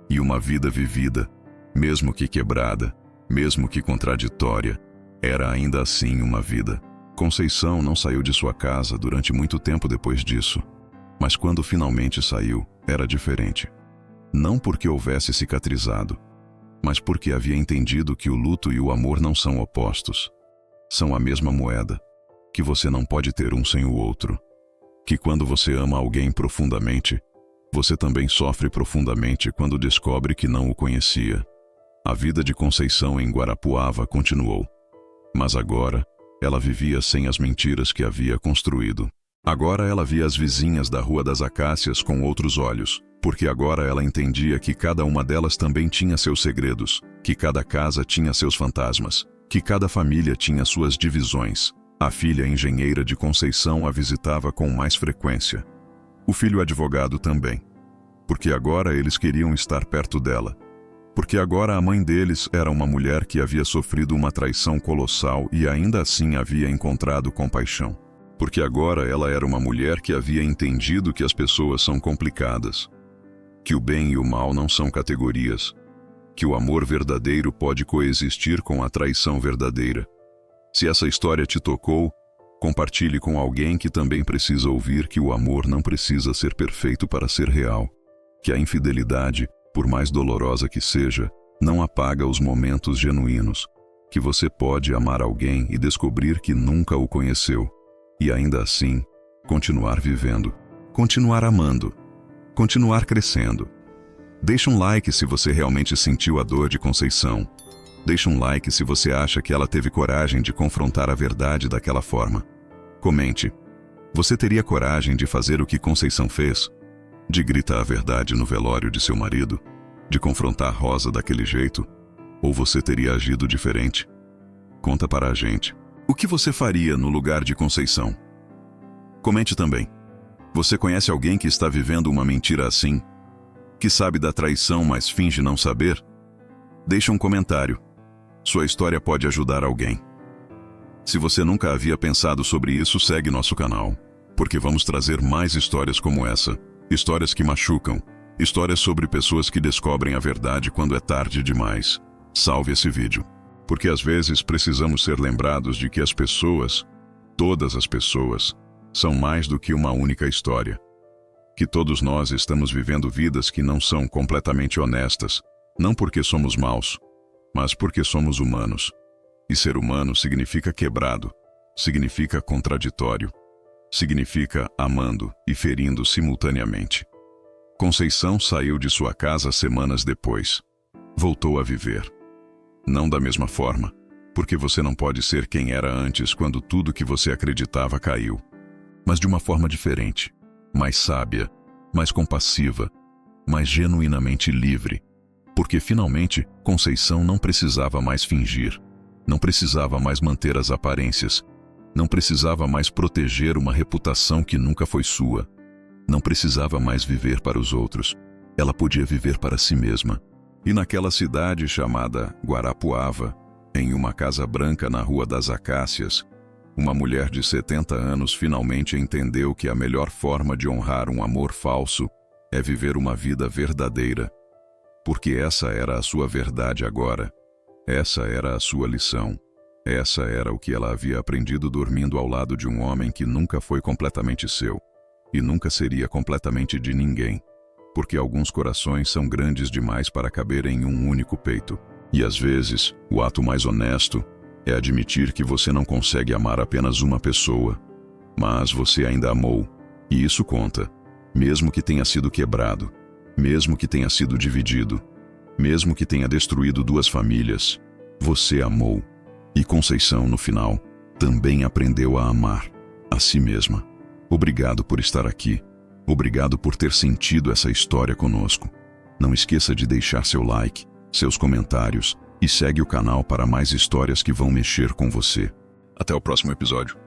Speaker 1: E uma vida vivida, mesmo que quebrada, mesmo que contraditória, era ainda assim uma vida. Conceição não saiu de sua casa durante muito tempo depois disso. Mas quando finalmente saiu, era diferente. Não porque houvesse cicatrizado, mas porque havia entendido que o luto e o amor não são opostos. São a mesma moeda, que você não pode ter um sem o outro. Que quando você ama alguém profundamente, você também sofre profundamente quando descobre que não o conhecia. A vida de Conceição em Guarapuava continuou. Mas agora, ela vivia sem as mentiras que havia construído. Agora ela via as vizinhas da Rua das Acácias com outros olhos, porque agora ela entendia que cada uma delas também tinha seus segredos, que cada casa tinha seus fantasmas, Que cada família tinha suas divisões. A filha engenheira de Conceição a visitava com mais frequência. O filho advogado também. Porque agora eles queriam estar perto dela. Porque agora a mãe deles era uma mulher que havia sofrido uma traição colossal e ainda assim havia encontrado compaixão. Porque agora ela era uma mulher que havia entendido que as pessoas são complicadas. Que o bem e o mal não são categorias. Que o amor verdadeiro pode coexistir com a traição verdadeira. Se essa história te tocou, compartilhe com alguém que também precisa ouvir que o amor não precisa ser perfeito para ser real. Que a infidelidade, por mais dolorosa que seja, não apaga os momentos genuínos. Que você pode amar alguém e descobrir que nunca o conheceu. E ainda assim, continuar vivendo. Continuar amando. Continuar crescendo. Deixa um like se você realmente sentiu a dor de Conceição. Deixa um like se você acha que ela teve coragem de confrontar a verdade daquela forma. Comente. Você teria coragem de fazer o que Conceição fez? De gritar a verdade no velório de seu marido? De confrontar Rosa daquele jeito? Ou você teria agido diferente? Conta para a gente. O que você faria no lugar de Conceição? Comente também. Você conhece alguém que está vivendo uma mentira assim? Que sabe da traição, mas finge não saber? Deixa um comentário. Sua história pode ajudar alguém. Se você nunca havia pensado sobre isso, segue nosso canal, porque vamos trazer mais histórias como essa. Histórias que machucam. Histórias sobre pessoas que descobrem a verdade quando é tarde demais. Salve esse vídeo. Porque às vezes precisamos ser lembrados de que as pessoas, todas as pessoas, são mais do que uma única história. Que todos nós estamos vivendo vidas que não são completamente honestas, não porque somos maus, mas porque somos humanos. E ser humano significa quebrado, significa contraditório, significa amando e ferindo simultaneamente. Conceição saiu de sua casa semanas depois. Voltou a viver. Não da mesma forma, porque você não pode ser quem era antes quando tudo que você acreditava caiu. Mas de uma forma diferente, mais sábia, mais compassiva, mais genuinamente livre. Porque finalmente Conceição não precisava mais fingir, não precisava mais manter as aparências, não precisava mais proteger uma reputação que nunca foi sua, não precisava mais viver para os outros, ela podia viver para si mesma. E naquela cidade chamada Guarapuava, em uma casa branca na Rua das Acácias, uma mulher de 70 anos finalmente entendeu que a melhor forma de honrar um amor falso é viver uma vida verdadeira. Porque essa era a sua verdade agora. Essa era a sua lição. Essa era o que ela havia aprendido dormindo ao lado de um homem que nunca foi completamente seu. E nunca seria completamente de ninguém. Porque alguns corações são grandes demais para caber em um único peito. E às vezes, o ato mais honesto é admitir que você não consegue amar apenas uma pessoa. Mas você ainda amou. E isso conta. Mesmo que tenha sido quebrado. Mesmo que tenha sido dividido, mesmo que tenha destruído duas famílias, você amou. E Conceição, no final, também aprendeu a amar a si mesma. Obrigado por estar aqui. Obrigado por ter sentido essa história conosco. Não esqueça de deixar seu like, seus comentários e segue o canal para mais histórias que vão mexer com você. Até o próximo episódio.